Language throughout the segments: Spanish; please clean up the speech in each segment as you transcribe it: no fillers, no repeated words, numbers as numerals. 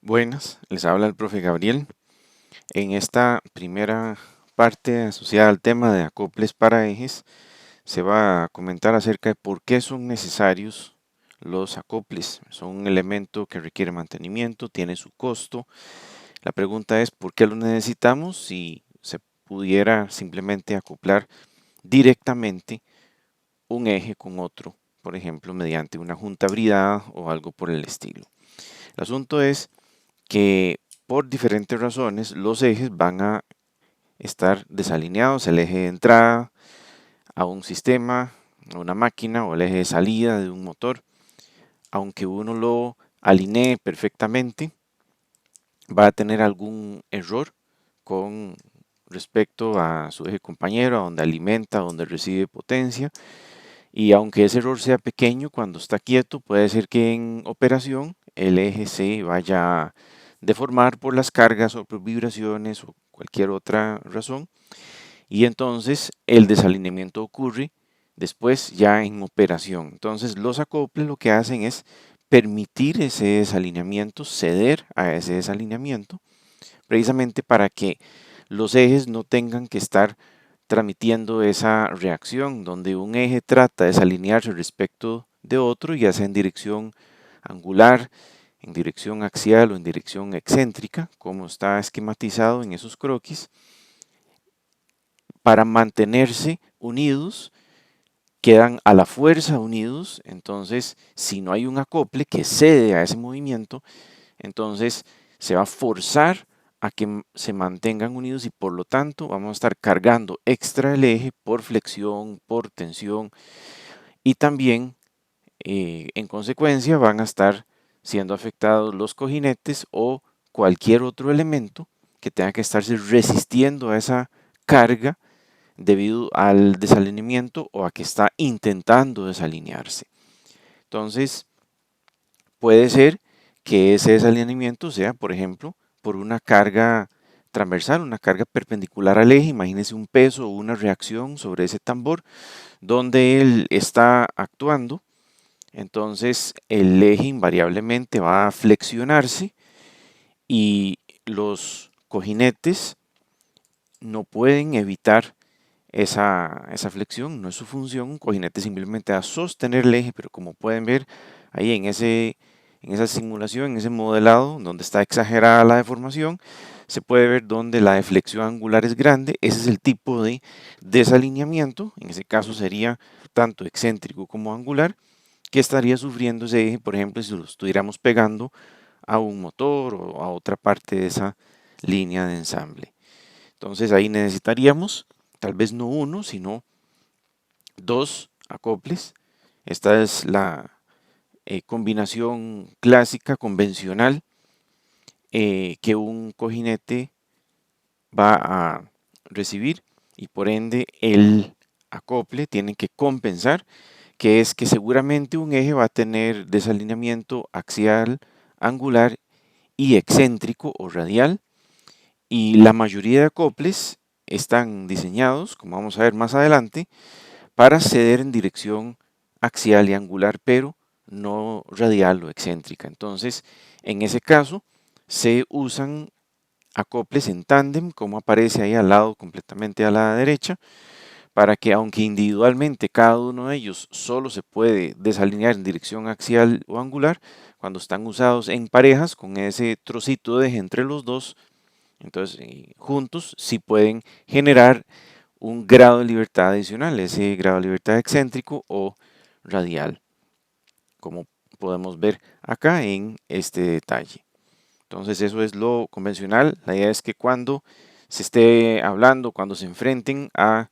Buenas, les habla el profe Gabriel. En esta primera parte asociada al tema de acoples para ejes, se va a comentar acerca de por qué son necesarios los acoples. Son un elemento que requiere mantenimiento, tiene su costo. La pregunta es por qué lo necesitamos si se pudiera simplemente acoplar directamente un eje con otro, por ejemplo, mediante una junta bridada o algo por el estilo. El asunto es que por diferentes razones los ejes van a estar desalineados, el eje de entrada a un sistema, a una máquina o el eje de salida de un motor. Aunque uno lo alinee perfectamente, va a tener algún error con respecto a su eje compañero, a donde alimenta, a donde recibe potencia. Y aunque ese error sea pequeño, cuando está quieto, puede ser que en operación el eje se vaya a deformar por las cargas o por vibraciones o cualquier otra razón. Y entonces el desalineamiento ocurre después ya en operación. Entonces los acoples lo que hacen es permitir ese desalineamiento, ceder a ese desalineamiento, precisamente para que los ejes no tengan que estar transmitiendo esa reacción donde un eje trata de desalinearse respecto de otro, ya sea en dirección angular, en dirección axial o en dirección excéntrica, como está esquematizado en esos croquis, para mantenerse unidos, quedan a la fuerza unidos. Entonces si no hay un acople que cede a ese movimiento, entonces se va a forzar a que se mantengan unidos y por lo tanto vamos a estar cargando extra el eje por flexión, por tensión y también en consecuencia van a estar siendo afectados los cojinetes o cualquier otro elemento que tenga que estarse resistiendo a esa carga debido al desalineamiento o a que está intentando desalinearse. Entonces, puede ser que ese desalineamiento sea, por ejemplo, por una carga transversal, una carga perpendicular al eje. Imagínense un peso o una reacción sobre ese tambor donde él está actuando. Entonces, el eje invariablemente va a flexionarse y los cojinetes no pueden evitar esa flexión, no es su función. Un cojinete simplemente a sostener el eje, pero como pueden ver ahí en esa simulación, en ese modelado donde está exagerada la deformación, se puede ver donde la deflexión angular es grande. Ese es el tipo de desalineamiento, en ese caso sería tanto excéntrico como angular, que estaría sufriendo ese eje, por ejemplo, si lo estuviéramos pegando a un motor o a otra parte de esa línea de ensamble. Entonces ahí necesitaríamos tal vez no uno, sino dos acoples. Esta es la combinación clásica, convencional, que un cojinete va a recibir y por ende el acople tiene que compensar, que es que seguramente un eje va a tener desalineamiento axial, angular y excéntrico o radial, y la mayoría de acoples están diseñados, como vamos a ver más adelante, para ceder en dirección axial y angular, pero no radial o excéntrica. Entonces, en ese caso, se usan acoples en tándem, como aparece ahí al lado, completamente a la derecha, para que aunque individualmente cada uno de ellos solo se puede desalinear en dirección axial o angular, cuando están usados en parejas con ese trocito de eje entre los dos, entonces juntos sí pueden generar un grado de libertad adicional, ese grado de libertad excéntrico o radial, como podemos ver acá en este detalle. Entonces eso es lo convencional. La idea es que cuando se esté hablando, cuando se enfrenten a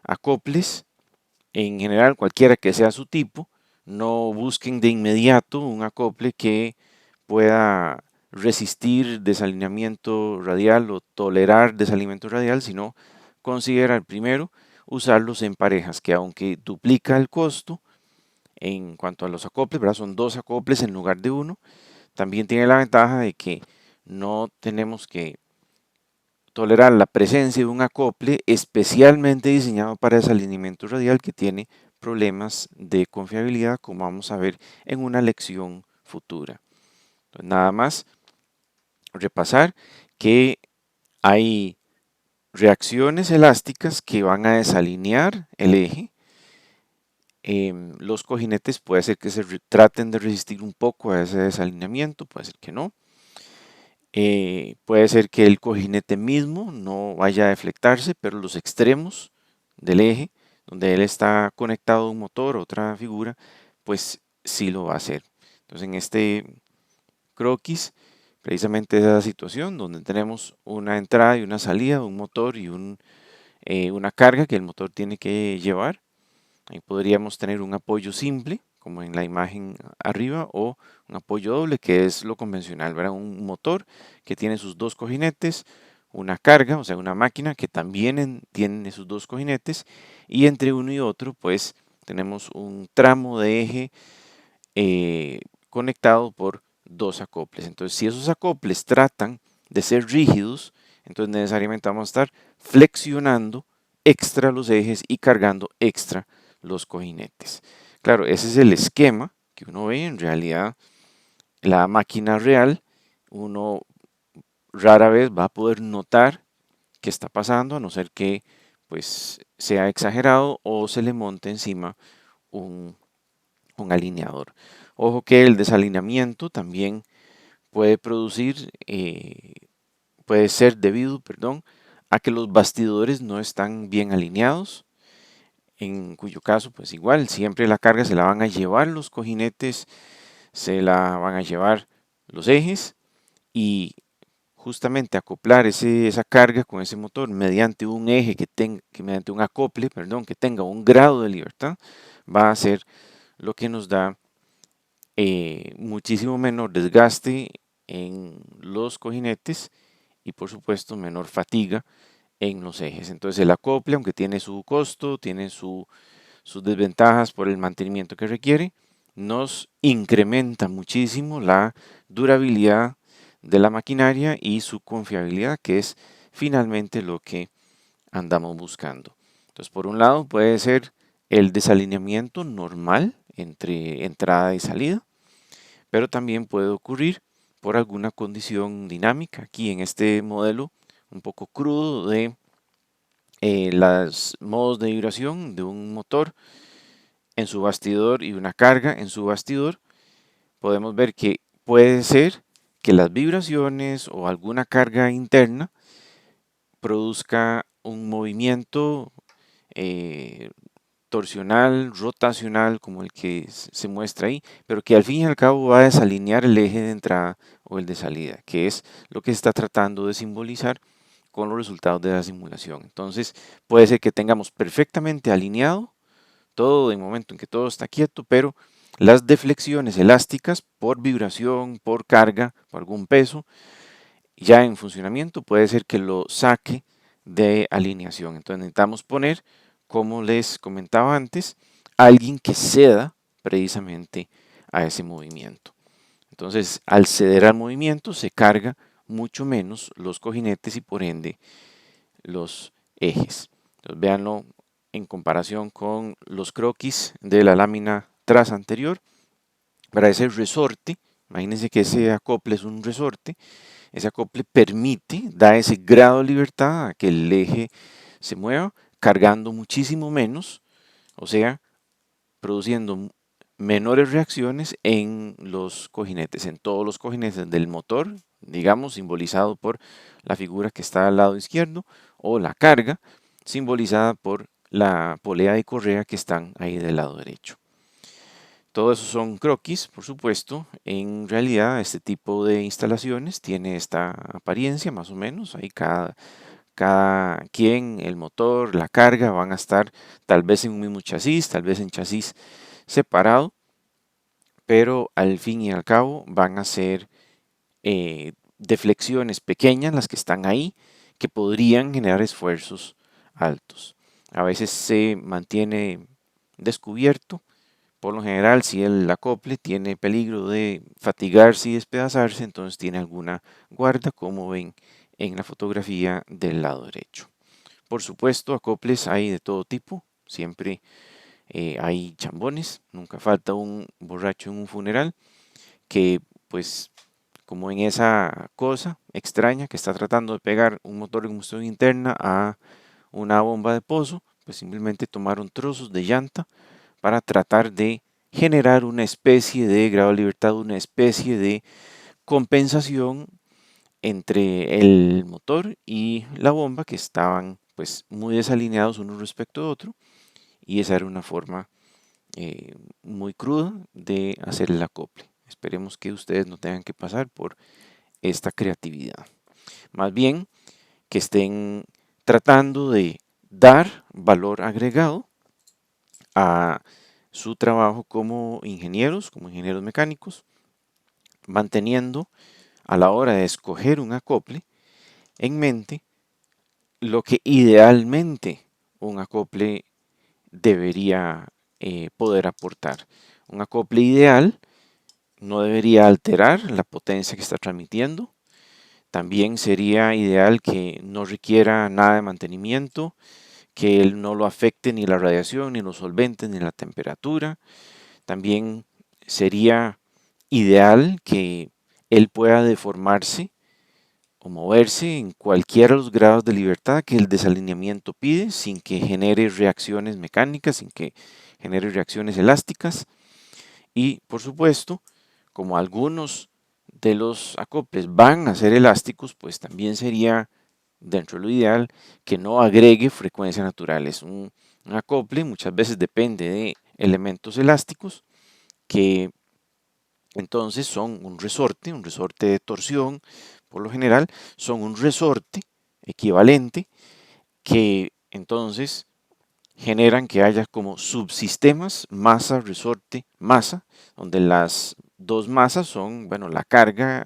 acoples, en general cualquiera que sea su tipo, no busquen de inmediato un acople que pueda resistir desalineamiento radial o tolerar desalineamiento radial, sino considerar primero usarlos en parejas, que aunque duplica el costo en cuanto a los acoples, ¿verdad? Son dos acoples en lugar de uno, también tiene la ventaja de que no tenemos que tolerar la presencia de un acople especialmente diseñado para desalineamiento radial que tiene problemas de confiabilidad, como vamos a ver en una lección futura. Entonces, nada más repasar que hay reacciones elásticas que van a desalinear el eje. Los cojinetes puede ser que traten de resistir un poco a ese desalineamiento, puede ser que no. Puede ser que el cojinete mismo no vaya a deflectarse, pero los extremos del eje, donde él está conectado a un motor o otra figura, pues sí lo va a hacer. Entonces en este croquis, precisamente esa situación donde tenemos una entrada y una salida, un motor y una carga que el motor tiene que llevar. Ahí podríamos tener un apoyo simple, como en la imagen arriba, o un apoyo doble, que es lo convencional, ¿verdad? Un motor que tiene sus dos cojinetes, una carga, o sea, una máquina que también tiene sus dos cojinetes, y entre uno y otro, pues, tenemos un tramo de eje conectado por dos acoples. Entonces, si esos acoples tratan de ser rígidos, entonces necesariamente vamos a estar flexionando extra los ejes y cargando extra los cojinetes. Claro, ese es el esquema que uno ve. En realidad, la máquina real, uno rara vez va a poder notar qué está pasando, a no ser que pues sea exagerado o se le monte encima un, un alineador. Ojo que el desalineamiento también puede puede ser debido, perdón, a que los bastidores no están bien alineados, en cuyo caso, pues igual, siempre la carga se la van a llevar los cojinetes, se la van a llevar los ejes y justamente acoplar esa carga con ese motor mediante un eje mediante un acople, perdón, que tenga un grado de libertad, va a ser lo que nos da muchísimo menor desgaste en los cojinetes y por supuesto menor fatiga en los ejes. Entonces el acople, aunque tiene su costo, tiene sus desventajas por el mantenimiento que requiere, nos incrementa muchísimo la durabilidad de la maquinaria y su confiabilidad, que es finalmente lo que andamos buscando. Entonces, por un lado puede ser el desalineamiento normal entre entrada y salida, pero también puede ocurrir por alguna condición dinámica. Aquí en este modelo un poco crudo de los modos de vibración de un motor en su bastidor y una carga en su bastidor, podemos ver que puede ser que las vibraciones o alguna carga interna produzca un movimiento eh, torsional, rotacional, como el que se muestra ahí, pero que al fin y al cabo va a desalinear el eje de entrada o el de salida, que es lo que se está tratando de simbolizar con los resultados de la simulación. Entonces, puede ser que tengamos perfectamente alineado todo de momento en que todo está quieto, pero las deflexiones elásticas por vibración, por carga, por algún peso, ya en funcionamiento puede ser que lo saque de alineación. Entonces necesitamos poner, como les comentaba antes, alguien que ceda precisamente a ese movimiento. Entonces, al ceder al movimiento, se carga mucho menos los cojinetes y por ende los ejes. Entonces, véanlo en comparación con los croquis de la lámina tras anterior. Para ese resorte, imagínense que ese acople es un resorte, ese acople permite, da ese grado de libertad a que el eje se mueva, cargando muchísimo menos, o sea, produciendo menores reacciones en los cojinetes, en todos los cojinetes del motor, digamos, simbolizado por la figura que está al lado izquierdo, o la carga, simbolizada por la polea de correa que están ahí del lado derecho. Todo eso son croquis, por supuesto. En realidad, este tipo de instalaciones tiene esta apariencia, más o menos. Ahí cada quien, el motor, la carga, van a estar tal vez en un mismo chasis, tal vez en chasis separado, pero al fin y al cabo van a ser deflexiones pequeñas las que están ahí que podrían generar esfuerzos altos. A veces se mantiene descubierto. Por lo general, si el acople tiene peligro de fatigarse y despedazarse, entonces tiene alguna guarda, como ven en la fotografía del lado derecho. Por supuesto, acoples hay de todo tipo, siempre hay chambones, nunca falta un borracho en un funeral que pues como en esa cosa extraña que está tratando de pegar un motor de combustión interna a una bomba de pozo, pues simplemente tomaron trozos de llanta para tratar de generar una especie de grado de libertad, una especie de compensación entre el motor y la bomba, que estaban pues muy desalineados uno respecto de otro, y esa era una forma muy cruda de hacer el acople. Esperemos que ustedes no tengan que pasar por esta creatividad. Más bien que estén tratando de dar valor agregado a su trabajo como ingenieros mecánicos, manteniendo a la hora de escoger un acople en mente lo que idealmente un acople debería poder aportar. Un acople ideal no debería alterar la potencia que está transmitiendo. También sería ideal que no requiera nada de mantenimiento, que él no lo afecte ni la radiación, ni los solventes, ni la temperatura. También sería ideal que él pueda deformarse o moverse en cualquiera de los grados de libertad que el desalineamiento pide, sin que genere reacciones mecánicas, sin que genere reacciones elásticas. Y por supuesto, como algunos de los acoples van a ser elásticos, pues también sería dentro de lo ideal que no agregue frecuencias naturales. Un acople muchas veces depende de elementos elásticos que entonces son un resorte de torsión, por lo general, son un resorte equivalente que entonces generan que haya como subsistemas masa, resorte, masa, donde las dos masas son, bueno, la carga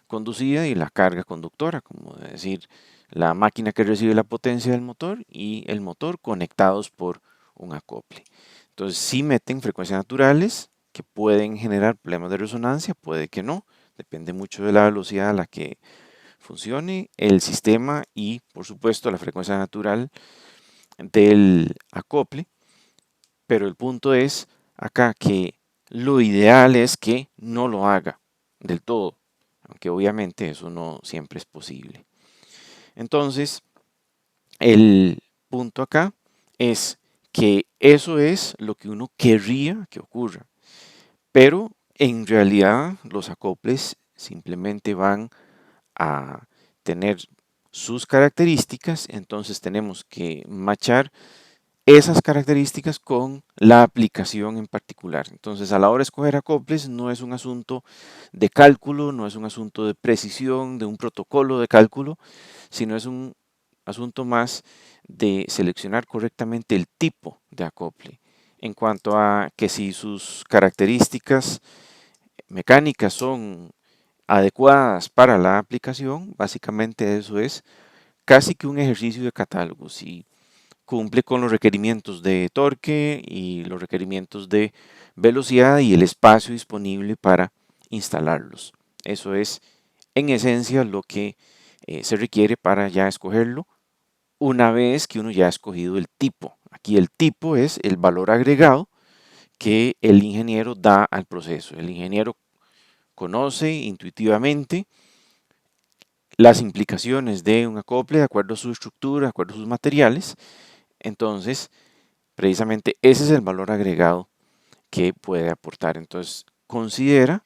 conducida y la carga conductora, como decir, la máquina que recibe la potencia del motor y el motor conectados por un acople. Entonces, si meten frecuencias naturales que pueden generar problemas de resonancia, puede que no, depende mucho de la velocidad a la que funcione el sistema y, por supuesto, la frecuencia natural del acople, pero el punto es acá que lo ideal es que no lo haga del todo, aunque obviamente eso no siempre es posible. Entonces, el punto acá es que eso es lo que uno querría que ocurra, pero en realidad los acoples simplemente van a tener sus características, entonces tenemos que machar esas características con la aplicación en particular. Entonces, a la hora de escoger acoples no es un asunto de cálculo, no es un asunto de precisión, de un protocolo de cálculo, sino es un asunto más de seleccionar correctamente el tipo de acople. En cuanto a que si sus características mecánicas son adecuadas para la aplicación, básicamente eso es casi que un ejercicio de catálogo. Si cumple con los requerimientos de torque y los requerimientos de velocidad y el espacio disponible para instalarlos. Eso es en esencia lo que se requiere para ya escogerlo una vez que uno ya ha escogido el tipo. Aquí el tipo es el valor agregado que el ingeniero da al proceso. El ingeniero conoce intuitivamente las implicaciones de un acople de acuerdo a su estructura, de acuerdo a sus materiales. Entonces, precisamente ese es el valor agregado que puede aportar. Entonces, considera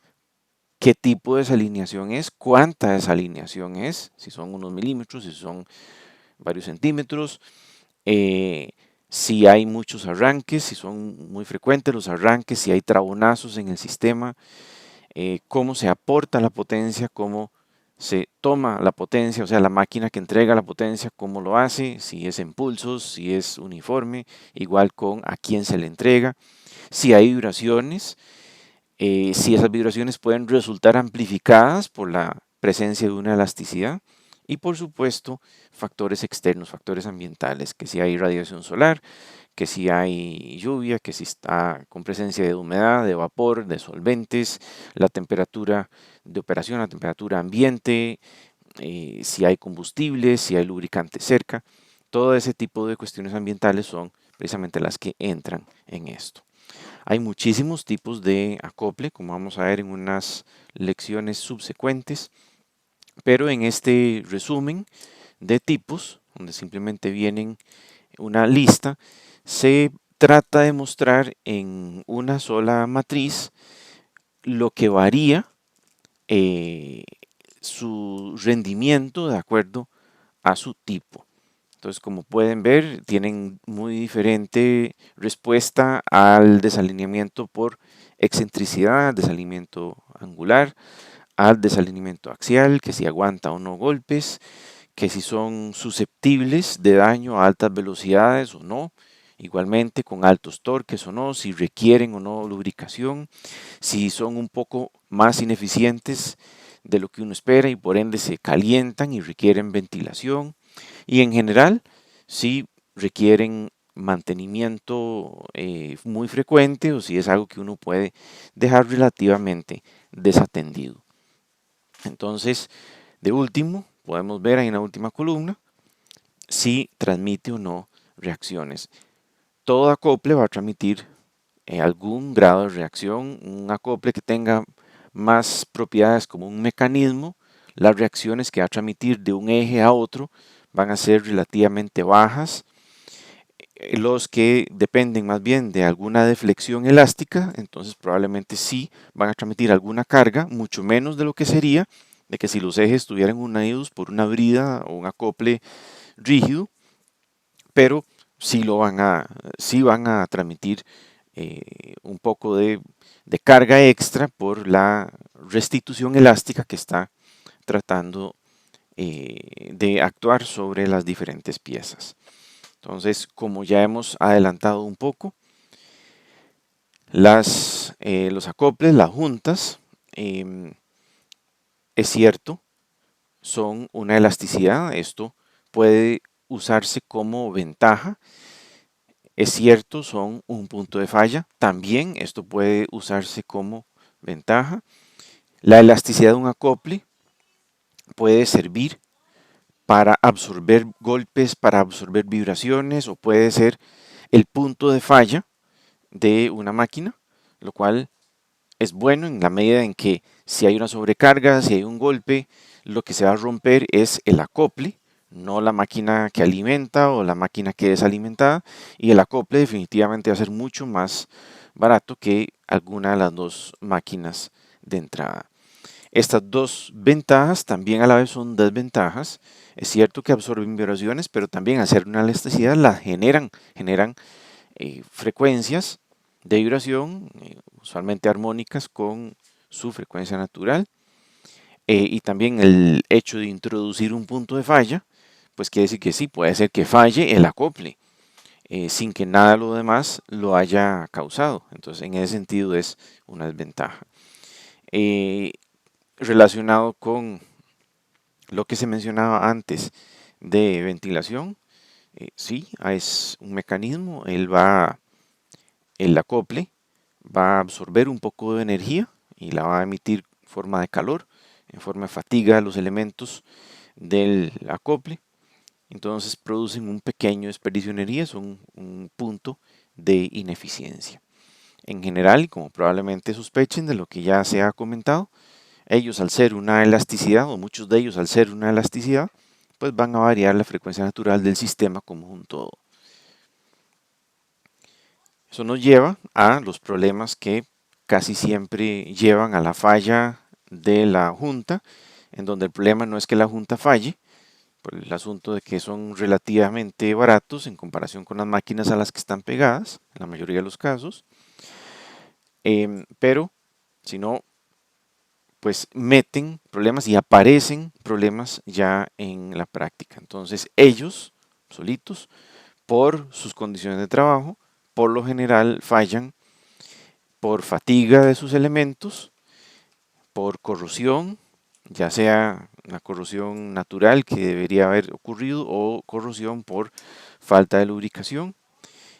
qué tipo de desalineación es, cuánta desalineación es, si son unos milímetros, si son varios centímetros, si hay muchos arranques, si son muy frecuentes los arranques, si hay trabonazos en el sistema, cómo se aporta la potencia, cómo se toma la potencia, o sea, la máquina que entrega la potencia, cómo lo hace, si es en pulsos, si es uniforme, igual con a quién se le entrega, si hay vibraciones, si esas vibraciones pueden resultar amplificadas por la presencia de una elasticidad y por supuesto factores externos, factores ambientales, que si hay radiación solar, que si hay lluvia, que si está con presencia de humedad, de vapor, de solventes, la temperatura de operación, la temperatura ambiente, si hay combustible, si hay lubricante cerca, todo ese tipo de cuestiones ambientales son precisamente las que entran en esto. Hay muchísimos tipos de acople, como vamos a ver en unas lecciones subsecuentes, pero en este resumen de tipos, donde simplemente vienen una lista, se trata de mostrar en una sola matriz lo que varía eh, su rendimiento de acuerdo a su tipo. Entonces, como pueden ver, tienen muy diferente respuesta al desalineamiento por excentricidad, desalineamiento angular, al desalineamiento axial, que si aguanta o no golpes, que si son susceptibles de daño a altas velocidades o no, igualmente con altos torques o no, si requieren o no lubricación, si son un poco más ineficientes de lo que uno espera y por ende se calientan y requieren ventilación, y en general si requieren mantenimiento muy frecuente o si es algo que uno puede dejar relativamente desatendido. Entonces, de último, podemos ver ahí en la última columna si transmite o no reacciones. Todo acople va a transmitir algún grado de reacción, un acople que tenga más propiedades como un mecanismo, las reacciones que va a transmitir de un eje a otro van a ser relativamente bajas. Los que dependen más bien de alguna deflexión elástica, entonces probablemente sí van a transmitir alguna carga, mucho menos de lo que sería de que si los ejes estuvieran unidos por una brida o un acople rígido, pero sí van a transmitir un poco de carga extra por la restitución elástica que está tratando de actuar sobre las diferentes piezas. Entonces, como ya hemos adelantado un poco, los acoples, las juntas, es cierto, son una elasticidad. Esto puede usarse como ventaja. Es cierto, son un punto de falla. También esto puede usarse como ventaja. La elasticidad de un acople puede servir para absorber golpes, para absorber vibraciones o puede ser el punto de falla de una máquina, lo cual es bueno en la medida en que si hay una sobrecarga, si hay un golpe, lo que se va a romper es el acople, no la máquina que alimenta o la máquina que es alimentada, y el acople definitivamente va a ser mucho más barato que alguna de las dos máquinas de entrada. Estas dos ventajas también a la vez son desventajas. Es cierto que absorben vibraciones, pero también al hacer una elasticidad las generan frecuencias de vibración, usualmente armónicas con su frecuencia natural. Y también el hecho de introducir un punto de falla, pues quiere decir que sí, puede ser que falle el acople, sin que nada de lo demás lo haya causado. Entonces, en ese sentido es una desventaja. Relacionado con lo que se mencionaba antes de ventilación, sí, es un mecanismo, el acople va a absorber un poco de energía y la va a emitir en forma de calor, en forma de fatiga a los elementos del acople. Entonces producen un pequeño desperdicio de energía, son un punto de ineficiencia. En general, y como probablemente sospechen de lo que ya se ha comentado, ellos al ser una elasticidad, o muchos de ellos al ser una elasticidad, pues van a variar la frecuencia natural del sistema como un todo. Eso nos lleva a los problemas que casi siempre llevan a la falla de la junta, en donde el problema no es que la junta falle, por el asunto de que son relativamente baratos en comparación con las máquinas a las que están pegadas, en la mayoría de los casos, pero si no, pues meten problemas y aparecen problemas ya en la práctica. Entonces ellos, solitos, por sus condiciones de trabajo, por lo general fallan por fatiga de sus elementos, por corrosión, ya sea una corrosión natural que debería haber ocurrido o corrosión por falta de lubricación.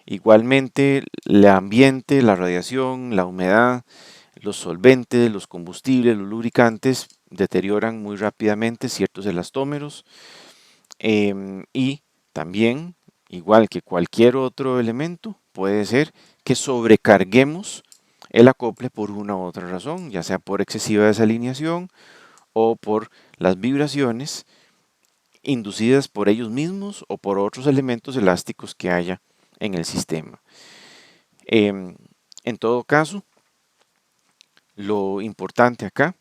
Igualmente, el ambiente, la radiación, la humedad, los solventes, los combustibles, los lubricantes deterioran muy rápidamente ciertos elastómeros y también, igual que cualquier otro elemento, puede ser que sobrecarguemos el acople por una u otra razón, ya sea por excesiva desalineación o por las vibraciones inducidas por ellos mismos o por otros elementos elásticos que haya en el sistema. En todo caso, lo importante acá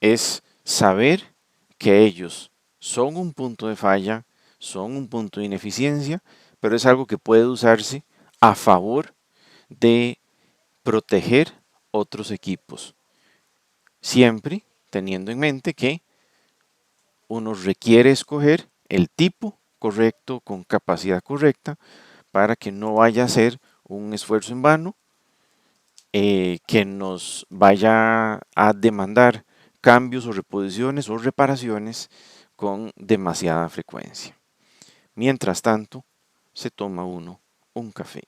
es saber que ellos son un punto de falla, son un punto de ineficiencia, pero es algo que puede usarse a favor de proteger otros equipos, siempre teniendo en mente que uno requiere escoger el tipo correcto con capacidad correcta para que no vaya a ser un esfuerzo en vano que nos vaya a demandar cambios o reposiciones o reparaciones con demasiada frecuencia. Mientras tanto, se toma uno un café.